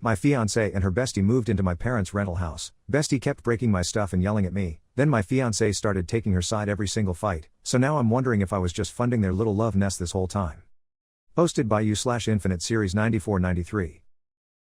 My fiancée and her bestie moved into my parents' rental house. Bestie kept breaking my stuff and yelling at me, then my fiancée started taking her side every single fight, so now I'm wondering if I was just funding their little love nest this whole time. Posted by u/Infinite Series 9493.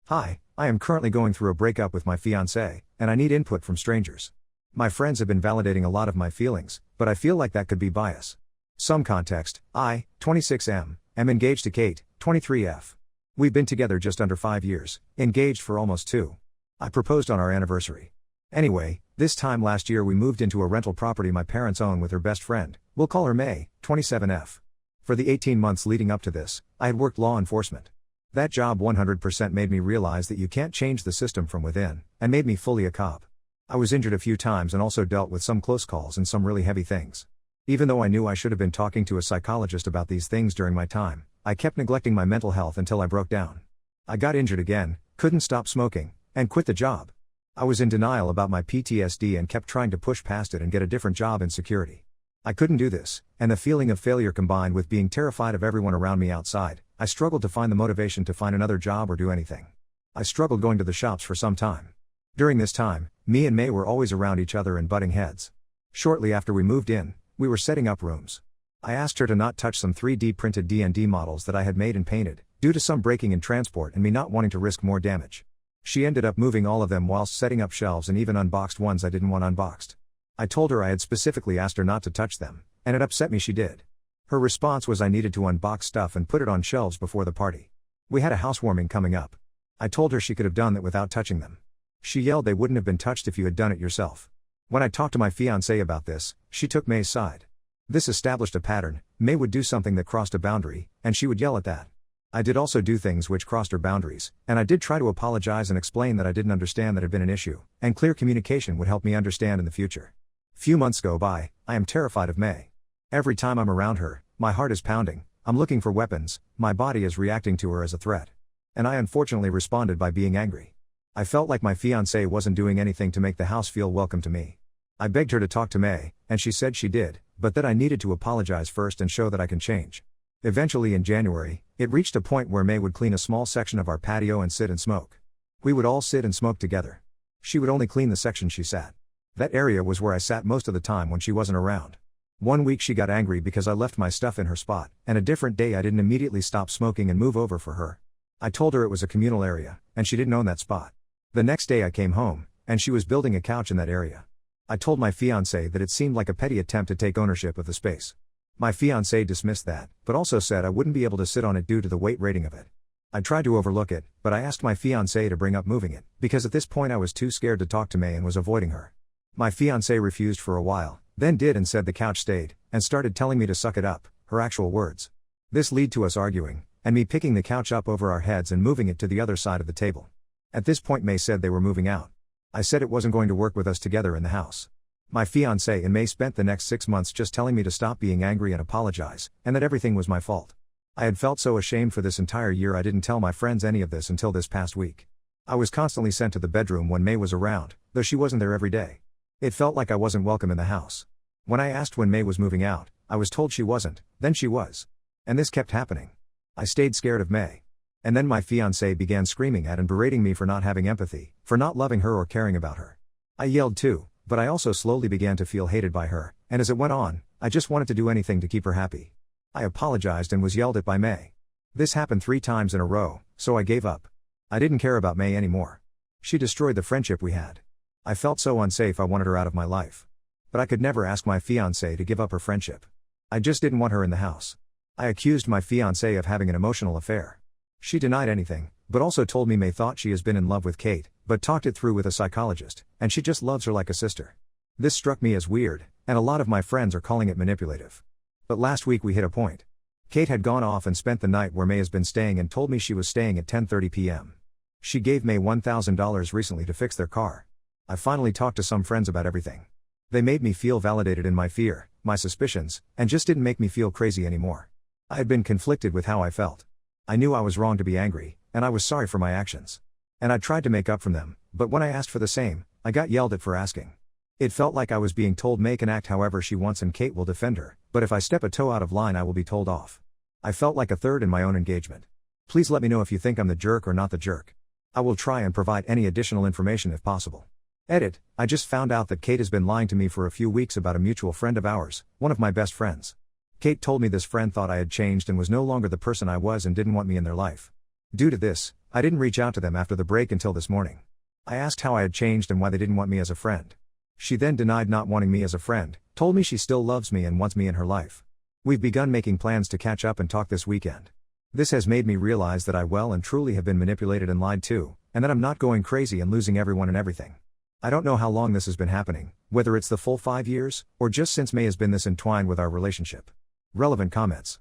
Hi, I am currently going through a breakup with my fiancée, and I need input from strangers. My friends have been validating a lot of my feelings, but I feel like that could be bias. Some context: I, 26M, am engaged to Kate, 23F. We've been together just under 5 years, engaged for almost 2. I proposed on our anniversary. Anyway, this time last year we moved into a rental property my parents own with her best friend, we'll call her May, 27F. For the 18 months leading up to this, I had worked law enforcement. That job 100% made me realize that you can't change the system from within, and made me fully a cop. I was injured a few times and also dealt with some close calls and some really heavy things. Even though I knew I should have been talking to a psychologist about these things during my time, I kept neglecting my mental health until I broke down. I got injured again, couldn't stop smoking, and quit the job. I was in denial about my PTSD and kept trying to push past it and get a different job in security. I couldn't do this, and the feeling of failure combined with being terrified of everyone around me outside, I struggled to find the motivation to find another job or do anything. I struggled going to the shops for some time. During this time, me and May were always around each other and butting heads. Shortly after we moved in, we were setting up rooms. I asked her to not touch some 3D printed D&D models that I had made and painted, due to some breaking in transport and me not wanting to risk more damage. She ended up moving all of them whilst setting up shelves and even unboxed ones I didn't want unboxed. I told her I had specifically asked her not to touch them, and it upset me she did. Her response was I needed to unbox stuff and put it on shelves before the party. We had a housewarming coming up. I told her she could have done that without touching them. She yelled they wouldn't have been touched if you had done it yourself. When I talked to my fiancée about this, she took May's side. This established a pattern: May would do something that crossed a boundary, and she would yell at that. I did also do things which crossed her boundaries, and I did try to apologize and explain that I didn't understand that had been an issue, and clear communication would help me understand in the future. Few months go by, I am terrified of May. Every time I'm around her, my heart is pounding, I'm looking for weapons, my body is reacting to her as a threat. And I unfortunately responded by being angry. I felt like my fiancée wasn't doing anything to make the house feel welcome to me. I begged her to talk to May, and she said she did, but that I needed to apologize first and show that I can change. Eventually in January, it reached a point where May would clean a small section of our patio and sit and smoke. We would all sit and smoke together. She would only clean the section she sat. That area was where I sat most of the time when she wasn't around. One week she got angry because I left my stuff in her spot, and a different day I didn't immediately stop smoking and move over for her. I told her it was a communal area, and she didn't own that spot. The next day I came home, and she was building a couch in that area. I told my fiancé that it seemed like a petty attempt to take ownership of the space. My fiancé dismissed that, but also said I wouldn't be able to sit on it due to the weight rating of it. I tried to overlook it, but I asked my fiancé to bring up moving it, because at this point I was too scared to talk to May and was avoiding her. My fiancé refused for a while, then did and said the couch stayed, and started telling me to suck it up, her actual words. This led to us arguing, and me picking the couch up over our heads and moving it to the other side of the table. At this point May said they were moving out. I said it wasn't going to work with us together in the house. My fiancé and May spent the next 6 months just telling me to stop being angry and apologize, and that everything was my fault. I had felt so ashamed for this entire year I didn't tell my friends any of this until this past week. I was constantly sent to the bedroom when May was around, though she wasn't there every day. It felt like I wasn't welcome in the house. When I asked when May was moving out, I was told she wasn't, then she was. And this kept happening. I stayed scared of May. And then my fiancé began screaming at and berating me for not having empathy, for not loving her or caring about her. I yelled too, but I also slowly began to feel hated by her, and as it went on, I just wanted to do anything to keep her happy. I apologized and was yelled at by May. This happened 3 times in a row, so I gave up. I didn't care about May anymore. She destroyed the friendship we had. I felt so unsafe I wanted her out of my life. But I could never ask my fiancé to give up her friendship. I just didn't want her in the house. I accused my fiancé of having an emotional affair. She denied anything, but also told me May thought she has been in love with Kate, but talked it through with a psychologist, and she just loves her like a sister. This struck me as weird, and a lot of my friends are calling it manipulative. But last week we hit a point. Kate had gone off and spent the night where May has been staying and told me she was staying at 10:30 p.m. She gave May $1,000 recently to fix their car. I finally talked to some friends about everything. They made me feel validated in my fear, my suspicions, and just didn't make me feel crazy anymore. I had been conflicted with how I felt. I knew I was wrong to be angry, and I was sorry for my actions. And I tried to make up from them, but when I asked for the same, I got yelled at for asking. It felt like I was being told May can act however she wants and Kate will defend her, but if I step a toe out of line I will be told off. I felt like a third in my own engagement. Please let me know if you think I'm the jerk or not the jerk. I will try and provide any additional information if possible. Edit, I just found out that Kate has been lying to me for a few weeks about a mutual friend of ours, one of my best friends. Kate told me this friend thought I had changed and was no longer the person I was and didn't want me in their life. Due to this, I didn't reach out to them after the break until this morning. I asked how I had changed and why they didn't want me as a friend. She then denied not wanting me as a friend, told me she still loves me and wants me in her life. We've begun making plans to catch up and talk this weekend. This has made me realize that I well and truly have been manipulated and lied to, and that I'm not going crazy and losing everyone and everything. I don't know how long this has been happening, whether it's the full 5 years, or just since May has been this entwined with our relationship. Relevant comments.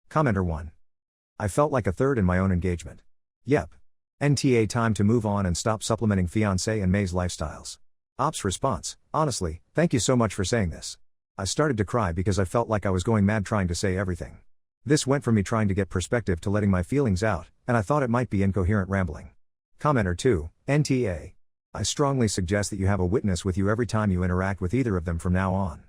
Commenter 1. I felt like a third in my own engagement. Yep. NTA time to move on and stop supplementing Fiancée and May's lifestyles. Ops response, honestly, thank you so much for saying this. I started to cry because I felt like I was going mad trying to say everything. This went from me trying to get perspective to letting my feelings out, and I thought it might be incoherent rambling. Commenter 2, NTA. I strongly suggest that you have a witness with you every time you interact with either of them from now on.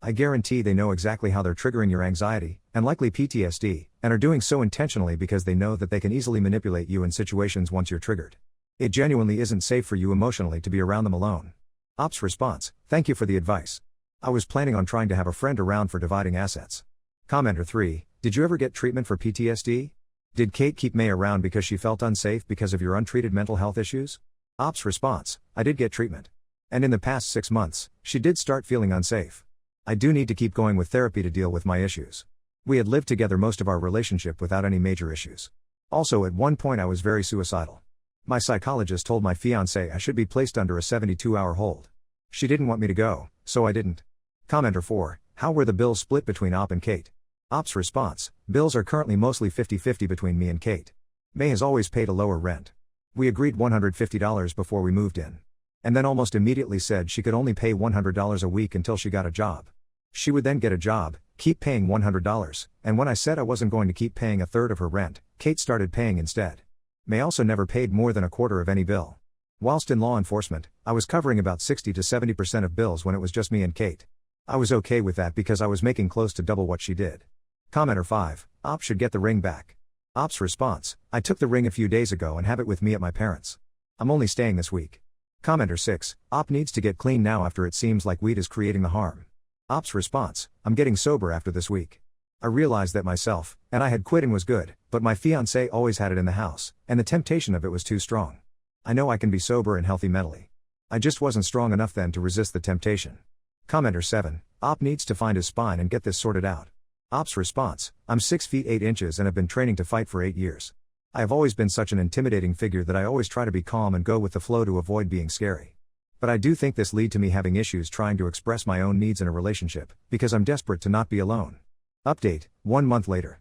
I guarantee they know exactly how they're triggering your anxiety, and likely PTSD, and are doing so intentionally because they know that they can easily manipulate you in situations once you're triggered. It genuinely isn't safe for you emotionally to be around them alone. Ops response, thank you for the advice. I was planning on trying to have a friend around for dividing assets. Commenter 3, did you ever get treatment for PTSD? Did Kate keep May around because she felt unsafe because of your untreated mental health issues? Ops response, I did get treatment. And in the past 6 months, she did start feeling unsafe. I do need to keep going with therapy to deal with my issues. We had lived together most of our relationship without any major issues. Also at one point I was very suicidal. My psychologist told my fiancée I should be placed under a 72-hour hold. She didn't want me to go, so I didn't. Commenter 4, how were the bills split between Op and Kate? Op's response, bills are currently mostly 50-50 between me and Kate. May has always paid a lower rent. We agreed $150 before we moved in. And then almost immediately said she could only pay $100 a week until she got a job. She would then get a job, keep paying $100, and when I said I wasn't going to keep paying a third of her rent, Kate started paying instead. May also never paid more than a quarter of any bill. Whilst in law enforcement, I was covering about 60 to 70% of bills when it was just me and Kate. I was okay with that because I was making close to double what she did. Commenter 5, Op should get the ring back. Op's response, I took the ring a few days ago and have it with me at my parents'. I'm only staying this week. Commenter 6, Op needs to get clean now after it seems like weed is creating the harm. Op's response, I'm getting sober after this week. I realized that myself, and I had quit and was good, but my fiancé always had it in the house, and the temptation of it was too strong. I know I can be sober and healthy mentally. I just wasn't strong enough then to resist the temptation. Commenter 7, Op needs to find his spine and get this sorted out. Op's response, I'm 6 feet 8 inches and have been training to fight for 8 years. I have always been such an intimidating figure that I always try to be calm and go with the flow to avoid being scary. But I do think this lead to me having issues trying to express my own needs in a relationship, because I'm desperate to not be alone. Update, 1 month later.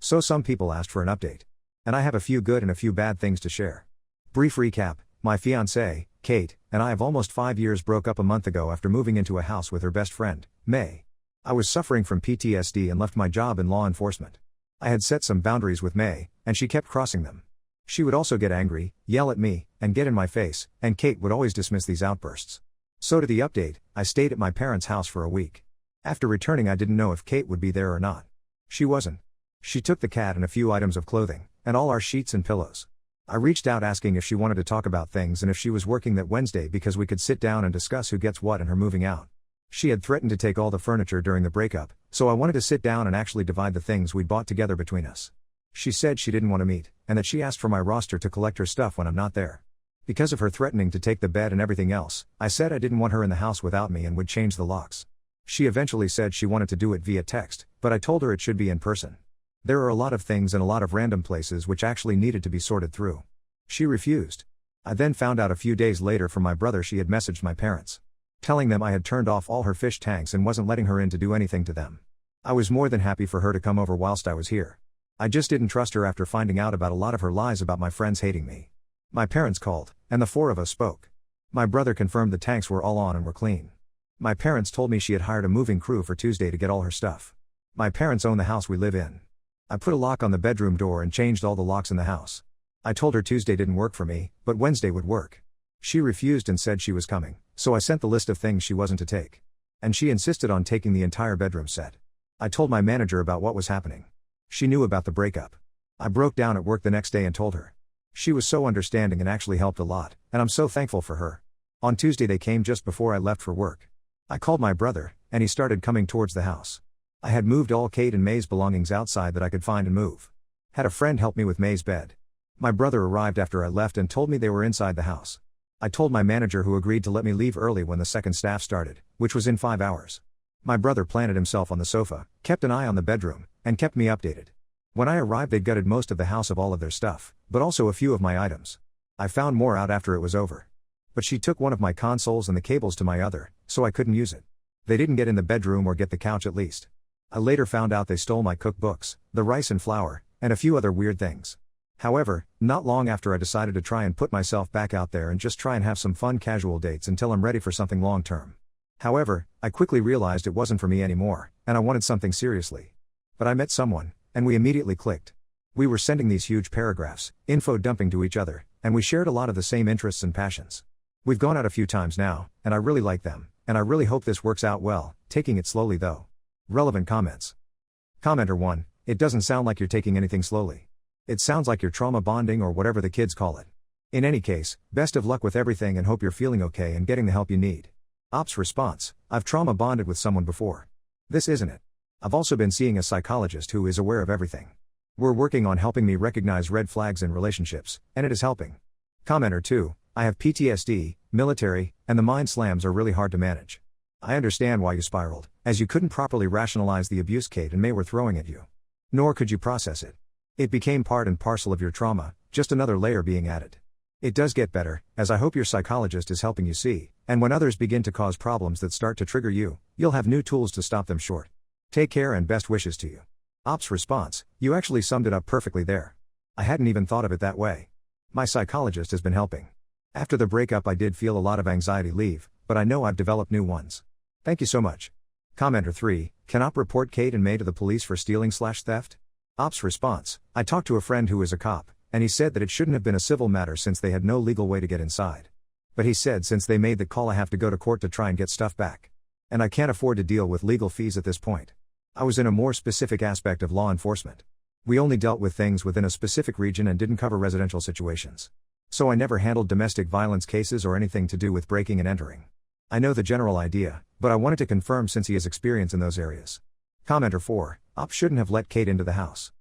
So some people asked for an update. And I have a few good and a few bad things to share. Brief recap, my fiancée, Kate, and I of almost 5 years broke up a month ago after moving into a house with her best friend, May. I was suffering from PTSD and left my job in law enforcement. I had set some boundaries with May, and she kept crossing them. She would also get angry, yell at me, and get in my face, and Kate would always dismiss these outbursts. So to the update, I stayed at my parents' house for a week. After returning I didn't know if Kate would be there or not. She wasn't. She took the cat and a few items of clothing, and all our sheets and pillows. I reached out asking if she wanted to talk about things and if she was working that Wednesday because we could sit down and discuss who gets what and her moving out. She had threatened to take all the furniture during the breakup, so I wanted to sit down and actually divide the things we'd bought together between us. She said she didn't want to meet, and that she asked for my roster to collect her stuff when I'm not there. Because of her threatening to take the bed and everything else, I said I didn't want her in the house without me and would change the locks. She eventually said she wanted to do it via text, but I told her it should be in person. There are a lot of things and a lot of random places which actually needed to be sorted through. She refused. I then found out a few days later from my brother she had messaged my parents, telling them I had turned off all her fish tanks and wasn't letting her in to do anything to them. I was more than happy for her to come over whilst I was here. I just didn't trust her after finding out about a lot of her lies about my friends hating me. My parents called, and the 4 of us spoke. My brother confirmed the tanks were all on and were clean. My parents told me she had hired a moving crew for Tuesday to get all her stuff. My parents own the house we live in. I put a lock on the bedroom door and changed all the locks in the house. I told her Tuesday didn't work for me, but Wednesday would work. She refused and said she was coming, so I sent the list of things she wasn't to take. And she insisted on taking the entire bedroom set. I told my manager about what was happening. She knew about the breakup. I broke down at work the next day and told her. She was so understanding and actually helped a lot, and I'm so thankful for her. On Tuesday they came just before I left for work. I called my brother, and he started coming towards the house. I had moved all Kate and May's belongings outside that I could find and move. Had a friend help me with May's bed. My brother arrived after I left and told me they were inside the house. I told my manager, who agreed to let me leave early when the second staff started, which was in 5 hours. My brother planted himself on the sofa, kept an eye on the bedroom, and kept me updated. When I arrived they'd gutted most of the house of all of their stuff, but also a few of my items. I found more out after it was over. But she took one of my consoles and the cables to my other, so I couldn't use it. They didn't get in the bedroom or get the couch at least. I later found out they stole my cookbooks, the rice and flour, and a few other weird things. However, not long after I decided to try and put myself back out there and just try and have some fun casual dates until I'm ready for something long term. However, I quickly realized it wasn't for me anymore, and I wanted something seriously. But I met someone, and we immediately clicked. We were sending these huge paragraphs, info dumping to each other, and we shared a lot of the same interests and passions. We've gone out a few times now, and I really like them, and I really hope this works out well, taking it slowly though. Relevant comments. Commenter 1, it doesn't sound like you're taking anything slowly. It sounds like you're trauma bonding or whatever the kids call it. In any case, best of luck with everything and hope you're feeling okay and getting the help you need. Ops response, I've trauma bonded with someone before. This isn't it. I've also been seeing a psychologist who is aware of everything. We're working on helping me recognize red flags in relationships, and it is helping. Commenter 2, I have PTSD, military, and the mind slams are really hard to manage. I understand why you spiraled, as you couldn't properly rationalize the abuse Kate and May were throwing at you. Nor could you process it. It became part and parcel of your trauma, just another layer being added. It does get better, as I hope your psychologist is helping you see, and when others begin to cause problems that start to trigger you, you'll have new tools to stop them short. Take care and best wishes to you. Ops response, you actually summed it up perfectly there. I hadn't even thought of it that way. My psychologist has been helping. After the breakup I did feel a lot of anxiety leave, but I know I've developed new ones. Thank you so much. Commenter 3, can Op report Kate and May to the police for stealing/theft? Ops response, I talked to a friend who is a cop, and he said that it shouldn't have been a civil matter since they had no legal way to get inside. But he said since they made the call I have to go to court to try and get stuff back. And I can't afford to deal with legal fees at this point. I was in a more specific aspect of law enforcement. We only dealt with things within a specific region and didn't cover residential situations. So I never handled domestic violence cases or anything to do with breaking and entering. I know the general idea, but I wanted to confirm since he has experience in those areas. Commenter 4, Ops shouldn't have let Kate into the house.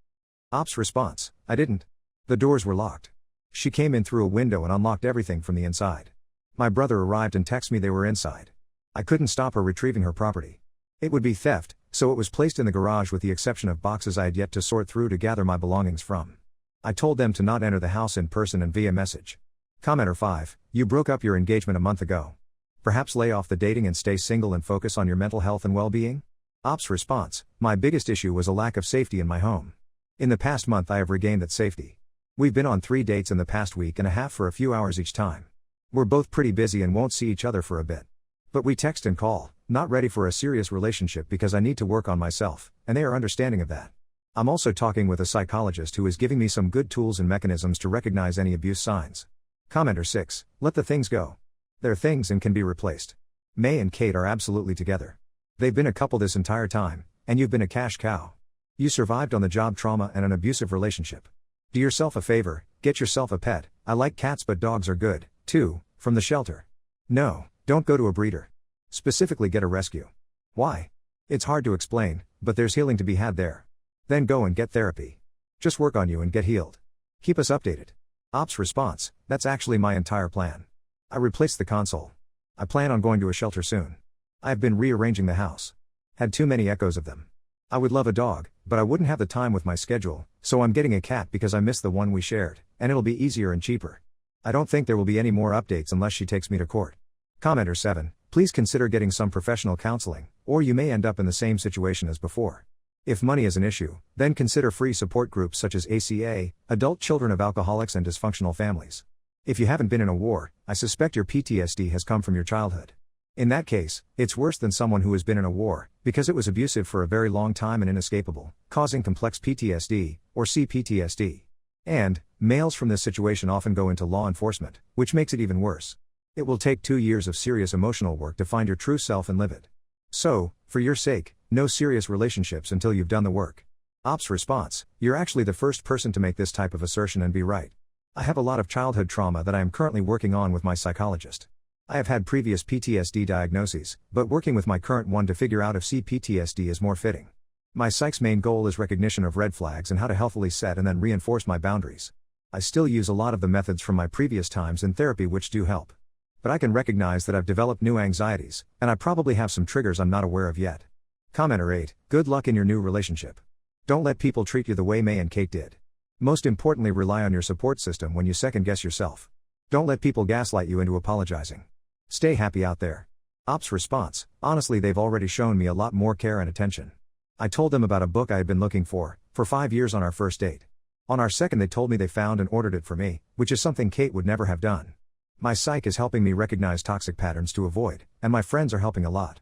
Ops response, I didn't. The doors were locked. She came in through a window and unlocked everything from the inside. My brother arrived and texted me they were inside. I couldn't stop her retrieving her property. It would be theft, so it was placed in the garage with the exception of boxes I had yet to sort through to gather my belongings from. I told them to not enter the house in person and via message. Commenter 5, you broke up your engagement a month ago. Perhaps lay off the dating and stay single and focus on your mental health and well-being? Ops response, my biggest issue was a lack of safety in my home. In the past month I have regained that safety. We've been on 3 dates in the past week and a half for a few hours each time. We're both pretty busy and won't see each other for a bit. But we text and call, not ready for a serious relationship because I need to work on myself, and they are understanding of that. I'm also talking with a psychologist who is giving me some good tools and mechanisms to recognize any abuse signs. Commenter 6, let the things go. They're things and can be replaced. May and Kate are absolutely together. They've been a couple this entire time, and you've been a cash cow. You survived on the job trauma and an abusive relationship. Do yourself a favor, get yourself a pet. I like cats but dogs are good, too, from the shelter. No, don't go to a breeder. Specifically get a rescue. Why? It's hard to explain, but there's healing to be had there. Then go and get therapy. Just work on you and get healed. Keep us updated. Ops response, that's actually my entire plan. I replaced the console. I plan on going to a shelter soon. I have been rearranging the house. Had too many echoes of them. I would love a dog, but I wouldn't have the time with my schedule, so I'm getting a cat because I miss the one we shared, and it'll be easier and cheaper. I don't think there will be any more updates unless she takes me to court. Commenter 7, please consider getting some professional counseling, or you may end up in the same situation as before. If money is an issue, then consider free support groups such as ACA, Adult Children of Alcoholics and Dysfunctional Families. If you haven't been in a war, I suspect your PTSD has come from your childhood. In that case, it's worse than someone who has been in a war, because it was abusive for a very long time and inescapable, causing complex PTSD, or CPTSD. And, males from this situation often go into law enforcement, which makes it even worse. It will take 2 years of serious emotional work to find your true self and live it. So, for your sake, no serious relationships until you've done the work. Ops response, you're actually the first person to make this type of assertion and be right. I have a lot of childhood trauma that I am currently working on with my psychologist. I have had previous PTSD diagnoses, but working with my current one to figure out if CPTSD is more fitting. My psych's main goal is recognition of red flags and how to healthily set and then reinforce my boundaries. I still use a lot of the methods from my previous times in therapy which do help. But I can recognize that I've developed new anxieties, and I probably have some triggers I'm not aware of yet. Commenter 8, good luck in your new relationship. Don't let people treat you the way May and Kate did. Most importantly, rely on your support system when you second guess yourself. Don't let people gaslight you into apologizing. Stay happy out there. Ops response, honestly they've already shown me a lot more care and attention. I told them about a book I had been looking for 5 years on our first date. On our second they told me they found and ordered it for me, which is something Kate would never have done. My psych is helping me recognize toxic patterns to avoid, and my friends are helping a lot.